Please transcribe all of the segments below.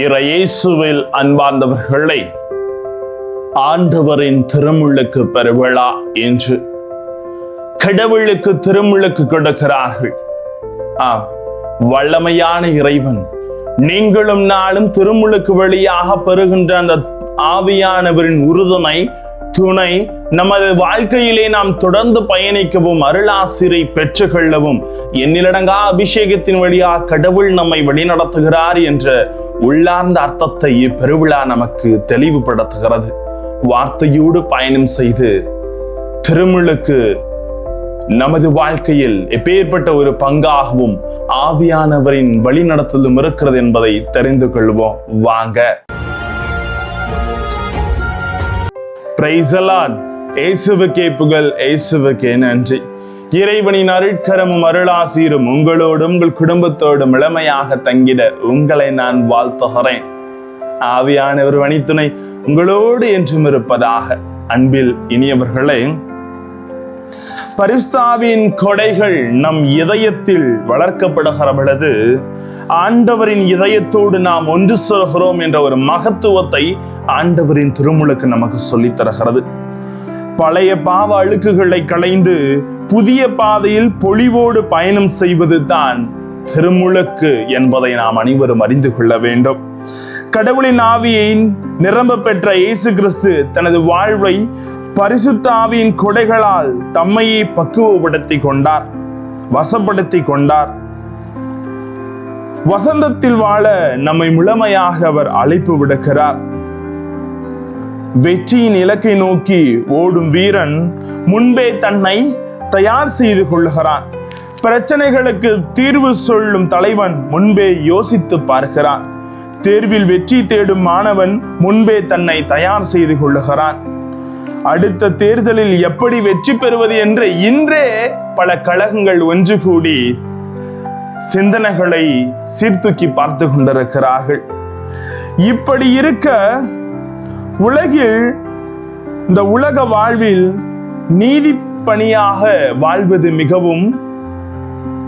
இயேசுவில் அன்பார்ந்தவர்களை, ஆண்டவரின் திருமுழுக்கு பெருவிழா என்று கடவுளுக்கு திருமுழுக்கு கொடுக்கிறார்கள். வல்லமையான இறைவன் நீங்களும் நாளும் திருமுழுக்கு வழியாக பெறுகின்ற அந்த ஆவியானவரின் உறுதுணை துணை நமது வாழ்க்கையிலே நாம் தொடர்ந்து பயணிக்கவும் அருளாசிரை பெற்றுக்கொள்ளவும் எண்ணிலடங்கா அபிஷேகத்தின் வழியாக கடவுள் நம்மை வழிநடத்துகிறார் என்ற உள்ளார்ந்த அர்த்தத்தை இப்பெருவிழா நமக்கு தெளிவுபடுத்துகிறது. வார்த்தையோடு பயணம் செய்து திருமுழுக்கு நமது வாழ்க்கையில் எப்பேற்பட்ட ஒரு பங்காகவும் ஆவியானவரின் வழிநடத்தலும் இருக்கிறது என்பதை தெரிந்து கொள்வோம். வாங்க. Praise the Lord. இயேசுவுக்கே புகழ், இயேசுவுக்கே நன்றி. இறைவனின் அருட்கரமும் அருளாசீரும் உங்களோடும் உங்கள் குடும்பத்தோடும் இளமையாக தங்கிட உங்களை நான் வாழ்த்துகிறேன். ஆவியானவர் வழித்துணை உங்களோடு என்றும் இருப்பதாக. அன்பில் இனியவர்களே, பரிசுத்த ஆவியின் கொடைகள் நம் இதயத்தில் வளர்க்கப்படுகிற பொழுது ஆண்டவரின் இதயத்தோடு நாம் ஒன்று சொல்கிறோம் என்ற ஒரு மகத்துவத்தை ஆண்டவரின் திருமுழுக்கு நமக்கு சொல்லித் தருகிறது. பழைய பாவ அழுக்குகளை களைந்து புதிய பாதையில் பொலிவோடு பயணம் செய்வது தான் திருமுழுக்கு என்பதை நாம் அனைவரும் அறிந்து கொள்ள வேண்டும். கடவுளின் ஆவியை நிரம்ப பெற்ற இயேசு கிறிஸ்து தனது வாழ்வை பரிசுத்த ஆவியின் கொடைகளால் தம்மையை பக்குவப்படுத்தி கொண்டார், வசப்படுத்தி கொண்டார். வசந்தத்தில் வாழ நம்மை முழுமையாக அவர் அழைப்பு விடுக்கிறார். வெற்றியின் இலக்கை நோக்கி ஓடும் வீரன் முன்பே தன்னை தயார் செய்து கொள்கிறான். பிரச்சனைகளுக்கு தீர்வு சொல்லும் தலைவன் முன்பே யோசித்து பார்க்கிறான். தேர்வில் வெற்றி தேடும் மாணவன் முன்பே தன்னை தயார் செய்து கொள்ளுகிறான். அடுத்த தேர்தலில் எப்படி வெற்றி பெறுவது என்று இன்றே பல கழகங்கள் ஒன்று கூடி சிந்தனைகளை சீர்தூக்கி பார்த்து கொண்டிருக்கிறார்கள். இப்படி இருக்க உலகில், இந்த உலக வாழ்வில் நீதி பணியாக வாழ்வது மிகவும்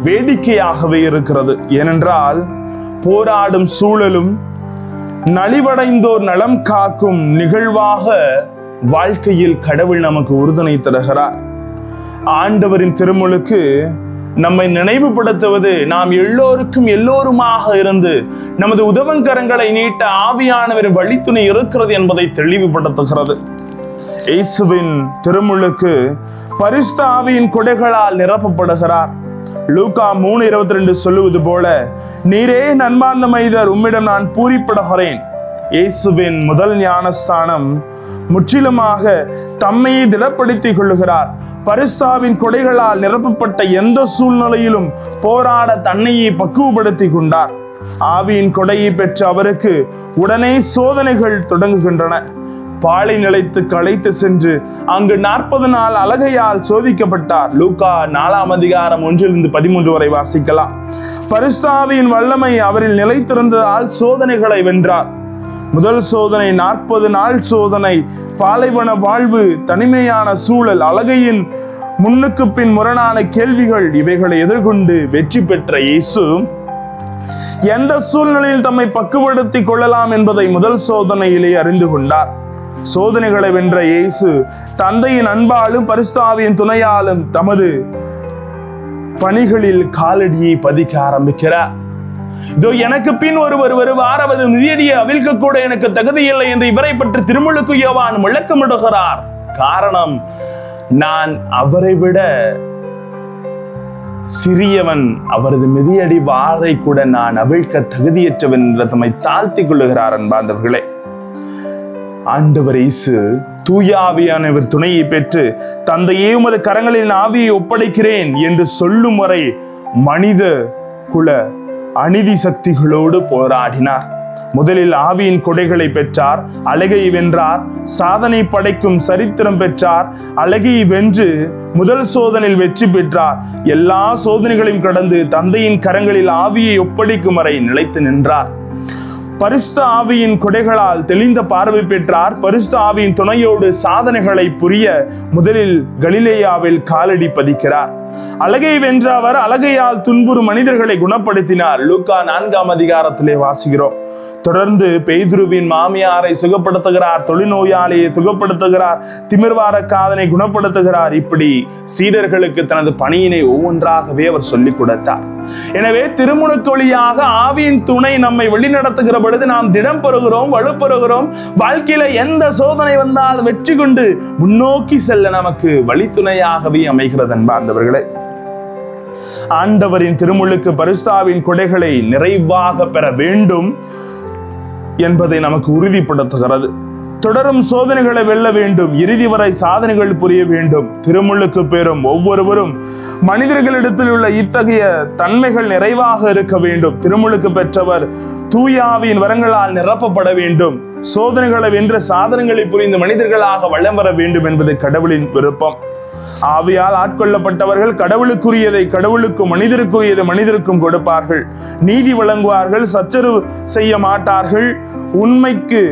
வேடிக்கையாகவே இருக்கிறது. ஏனென்றால் போராடும் சூழலும் நலிவடைந்தோர் நலம் காக்கும் நிகழ்வாக வாழ்க்கையில் கடவுள் நமக்கு உறுதுணை தருகிறார். ஆண்டவரின் திருமுழுக்கு நம்மை நினைவுபடுத்துவது நாம் எல்லோருமாக இருந்து நமது உதவங்கரங்களை நீட்ட ஆவியானவரின் வழித்துணை இருக்கிறது என்பதை தெளிவுபடுத்துகிறது. இயேசுவின் திருமுழுக்கு பரிசுத்த ஆவியின் கொடைகளால் நிரப்பப்படுகிறார். லூக்கா 3:22 சொல்லுவது போல, நீரே நன்மார்ந்த மனிதர், உம்மிடம் நான் பூரிப்படுகிறேன். இயேசுவின் முதல் ஞானஸ்தானம் முற்றிலுமாக தம்மையை திடப்படுத்திக் கொள்ளுகிறார். பரிசுத்தாவின் கொடைகளால் நிரப்பப்பட்ட எந்த சூழ்நிலையிலும் போராட தன்னையை பக்குவப்படுத்தி கொண்டார். ஆவியின் கொடையை பெற்ற அவருக்கு உடனே சோதனைகள் தொடங்குகின்றன. பாலை நிலைத்துக்கு அழைத்து சென்று அங்கு 40 நாள் அலகையால் சோதிக்கப்பட்டார். லூக்கா 4:1-13 வரை வாசிக்கலாம். பரிசுத்தாவியின் வல்லமை அவரில் நிலைத்திருந்ததால் சோதனைகளை வென்றார். முதல் சோதனை 40 நாள் சோதனை, பாலைவன வாழ்வு, தனிமையான சூழல், அலகையின் முன்னுக்கு பின் முரணான கேள்விகள், இவைகளை எதிர்கொண்டு வெற்றி பெற்ற இயேசு எந்த சூழ்நிலையில் தம்மை பக்குவப்படுத்திக் கொள்ளலாம் என்பதை முதல் சோதனையிலே அறிந்து கொண்டார். சோதனைகளை வென்ற இயேசு தந்தையின் அன்பாலும் பரிசுத்த ஆவியின் துணையாலும் தமது பணிகளில் காலடியை பதிக்க ஆரம்பிக்கிறார். இதோ எனக்கு பின் ஒருவர் வருவார், அவரது மிதியடியை அவிழ்க்க கூட எனக்கு தகுதியில்லை என்று இவரை பற்றி திருமுழுக்கு யோவான் முழக்கமிடுகிறார். காரணம், நான் அவரை விட சிறியவன், அவரது மிதியடி வாரை கூட நான் அவிழ்க்க தகுதியற்றவன் என்று தம்மை தாழ்த்தி கொள்ளுகிறார். அன்பார்ந்தவர்களே, ஆண்டவர் இயேசு தூய ஆவியானவர் துணையை பெற்று தந்தையே உமது கரங்களில் ஆவியை ஒப்படைக்கிறேன் என்று சொல்லும் வரை மனித குல அநீதி சக்திகளோடு போராடினார். முதலில் ஆவியின் கொடைகளை பெற்றார், அலகையை வென்றார். சாதனை படைக்கும் சரித்திரம் பெற்றார். அலகையை வென்று முதல் சோதனையில் வெற்றி பெற்றார். எல்லா சோதனைகளையும் கடந்து தந்தையின் கரங்களில் ஆவியை ஒப்படைக்கும் வரை நிலைத்து நின்றார். பரிசுத்த ஆவியின் கொடைகளால் தெளிந்த பார்வை பெற்றார். பரிசுத்த ஆவியின் துணையோடு சாதனைகளை புரிய முதலில் கலிலேயாவில் காலடி பதிக்கிறார். அலகை வென்ற அவர் அலகையால் துன்புறும் மனிதர்களை குணப்படுத்தினார். லூக்கா 4 வாசிக்கிறோம். தொடர்ந்து பேதுருவின் மாமியாரை சுகப்படுத்துகிறார், தொழுநோயாளியை சுகப்படுத்துகிறார், திமிர்வாரக்காரனை குணப்படுத்துகிறார். இப்படி சீடர்களுக்கு தனது பணியினை ஒவ்வொன்றாகவே அவர் சொல்லிக் கொடுத்தார். எனவே திருமுழுக்கு வழியாக ஆவியின் துணை நம்மை வழிநடத்துகிற பொழுது நாம் திடம் பெறுகிறோம், வலுப்பெறுகிறோம். வாழ்க்கையில எந்த சோதனை வந்தால் வெற்றி கொண்டு முன்னோக்கி செல்ல நமக்கு வழித்துணையாகவே அமைகிறது அன்பார்ந்தவர்களே. ஆண்டவரின் திருமுழுக்கு பரிசுத்தாவின் கொடைகளை நிறைவாக பெற வேண்டும் என்பதை நமக்கு உறுதிப்படுத்துகிறது. தொடரும் சோதனைகளை வெல்ல வேண்டும், இறுதி வரை சாதனைகள் புரிய வேண்டும். திருமுழுக்கு பெறும் ஒவ்வொருவரும் மனிதர்களிடத்தில் உள்ள இத்தகைய தன்மைகள் நிறைவாக இருக்க வேண்டும். திருமுழுக்கு பெற்றவர் தூயாவின் வரங்களால் நிரப்பப்பட வேண்டும். சோதனைகளை வென்ற சாதனைகளை புரிந்து மனிதர்களாக வளம் வர வேண்டும் என்பது கடவுளின் விருப்பம். ஆவியால் ஆட்கொள்ளப்பட்டவர்கள் கடவுளுக்குரியதை கடவுளுக்கும் மனிதருக்குரியதை மனிதருக்கும் கொடுப்பார்கள். நீதி வழங்குவார்கள், சச்சரவு செய்ய மாட்டார்கள், உண்மைக்கு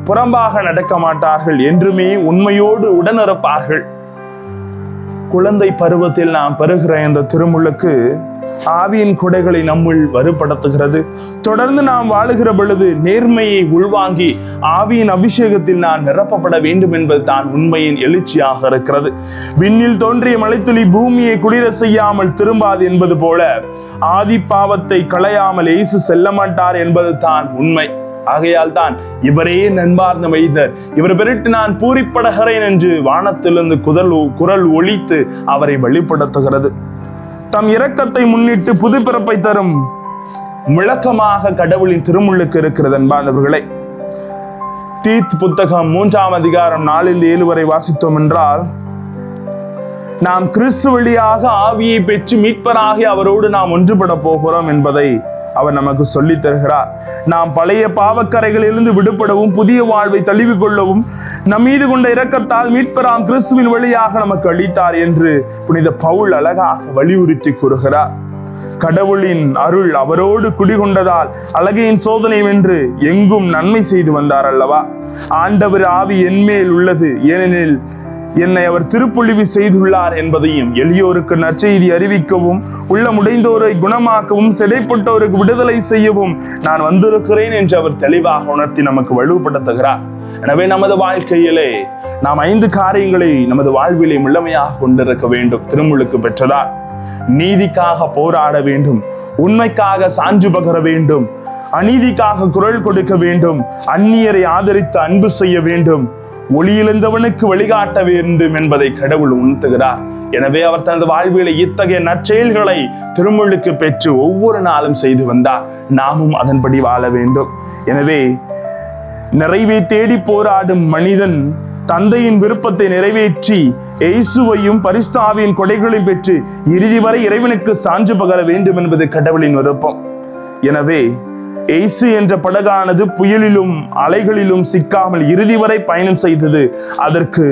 புறம்பாக நடக்க மாட்டார்கள், என்றுமே உண்மையோடு உடனிருப்பார்கள். குழந்தை பருவத்தில் நாம் பெறுகிற இந்த திருமுழுக்கு ஆவியின் கொடைகளை நம்முள் வலுப்படுத்துகிறது. தொடர்ந்து நாம் வாழுகிற பொழுது நேர்மையை உள்வாங்கி ஆவியின் அபிஷேகத்தில் நான் நிரப்பப்பட வேண்டும் என்பது தான் உண்மையின் எழுச்சியாக இருக்கிறது. விண்ணில் தோன்றிய மழைத்துளி பூமியை குளிர செய்யாமல் திரும்பாது என்பது போல ஆதி பாவத்தை களையாமல் இயேசு செல்ல மாட்டார் என்பது தான் உண்மை. ஆகையால் தான் இவரே நண்பார்ந்த மைந்தர், இவர் பெருட்டு நான் பூரிப்படகிறேன் என்று வானத்திலிருந்து குரல் ஒலித்து அவரை வெளிப்படுத்துகிறது. தம் இரக்கத்தை முன்னிட்டு புது பிறப்பை தரும் முழக்கமாக கடவுளின் திருமுழுக்கு இருக்கிறது அன்பார்ந்தவர்களே. தீத் புத்தகம் 3ஆம் அதிகாரம் 4-7 வரை வாசித்தோம் என்றால், நாம் கிறிஸ்து வழியாக ஆவியை பெற்று மீட்பராகி அவரோடு நாம் ஒன்றுபட போகிறோம் என்பதை அவர் நமக்கு சொல்லித் தருகிறார். நாம் பழைய பாவக்கரைகளிலிருந்து விடுபடவும் புதிய வாழ்வை தழுவிக்கொள்ளவும் நம் மீது கொண்ட இரக்கத்தால் மீட்பராம் கிறிஸ்துவின் வழியாக நமக்கு அளித்தார் என்று புனித பவுல் அழகாக வலியுறுத்தி கூறுகிறார். கடவுளின் அருள் அவரோடு குடிகொண்டதால் அழகையின் சோதனை வென்று எங்கும் நன்மை செய்து வந்தார் அல்லவா. ஆண்டவர் ஆவி என்மேல் உள்ளது, ஏனெனில் என்னை அவர் திருப்பொழிவு செய்துள்ளார் என்பதையும், எளியோருக்கு நற்செய்தி அறிவிக்கவும், உள்ளமுடைந்தோரை குணமாக்கவும், சிறைப்பட்டோருக்கு விடுதலை செய்யவும் நான் வந்திருக்கிறேன் என்று அவர் தெளிவாக உணர்த்தி நமக்கு வலுப்படுத்துகிறார். எனவே நமது வாழ்க்கையிலே நாம் 5 காரியங்களை நமது வாழ்விலே முழுமையாக கொண்டிருக்க வேண்டும். திருமுழுக்கு பெற்றதால் நீதிக்காக போராட வேண்டும், உண்மைக்காக சான்று பகர வேண்டும், அநீதிக்காக குரல் கொடுக்க வேண்டும், அந்நியரை ஆதரித்து அன்பு செய்ய வேண்டும், ஒளியிழந்தவனுக்கு வழிகாட்ட வேண்டும் என்பதை கடவுள் உணர்த்துகிறார். எனவே அவர் தனது வாழ்வில இத்தகைய நற்செயல்களை திருமுழுக்கு பெற்று ஒவ்வொரு நாளும் செய்து வந்தார். நாமும் அதன்படி வாழ வேண்டும். எனவே நிறைவை தேடி போராடும் மனிதன் தந்தையின் விருப்பத்தை நிறைவேற்றி இயேசுவையும் பரிசுத்த ஆவியின் கொடைகளையும் பெற்று இறுதி வரை இறைவனுக்கு சான்று பகர வேண்டும் என்பது கடவுளின் விருப்பம். எனவே இயேசு என்ற படகானது புயலிலும் அலைகளிலும் சிக்காமல் இறுதி வரை பயணம் செய்தது. அதற்கு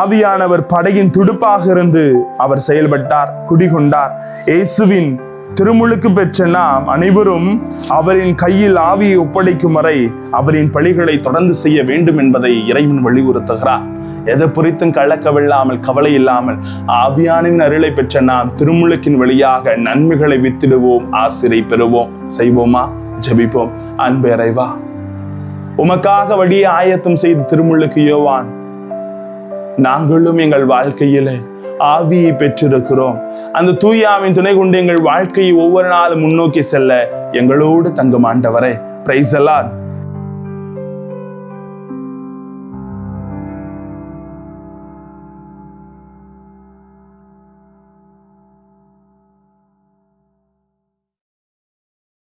ஆவியானவர் படகின் துடுப்பாக இருந்து அவர் செயல்பட்டார், குடிகொண்டார். இயேசுவின் திருமுழுக்கு பெற்ற நாம் அனைவரும் அவரின் கையில் ஆவியை ஒப்படைக்கும் வரை அவரின் பணிகளை தொடர்ந்து செய்ய வேண்டும் என்பதை இறைவன் வலியுறுத்துகிறார். எதை குறித்தும் கலக்கவில்லாமல் கவலை இல்லாமல் ஆவியானின் அருளை பெற்ற நாம் திருமுழுக்கின் வழியாக நன்மைகளை வித்திடுவோம், ஆசிரை பெறுவோம். செய்வோமா? ஜெபிப்போம். அன்பே இறைவா, உமக்காக வழியை ஆயத்தம் செய்து திருமுழுக்கு யோவான் நாங்களும் எங்கள் வாழ்க்கையிலே ஆவியை பெற்றிருக்கிறோம். அந்த தூயாவின் துணை கொண்டு எங்கள் வாழ்க்கையை ஒவ்வொரு நாளும் முன்னோக்கி செல்ல எங்களோடு தங்கும் ஆண்டவரே. Praise the Lord.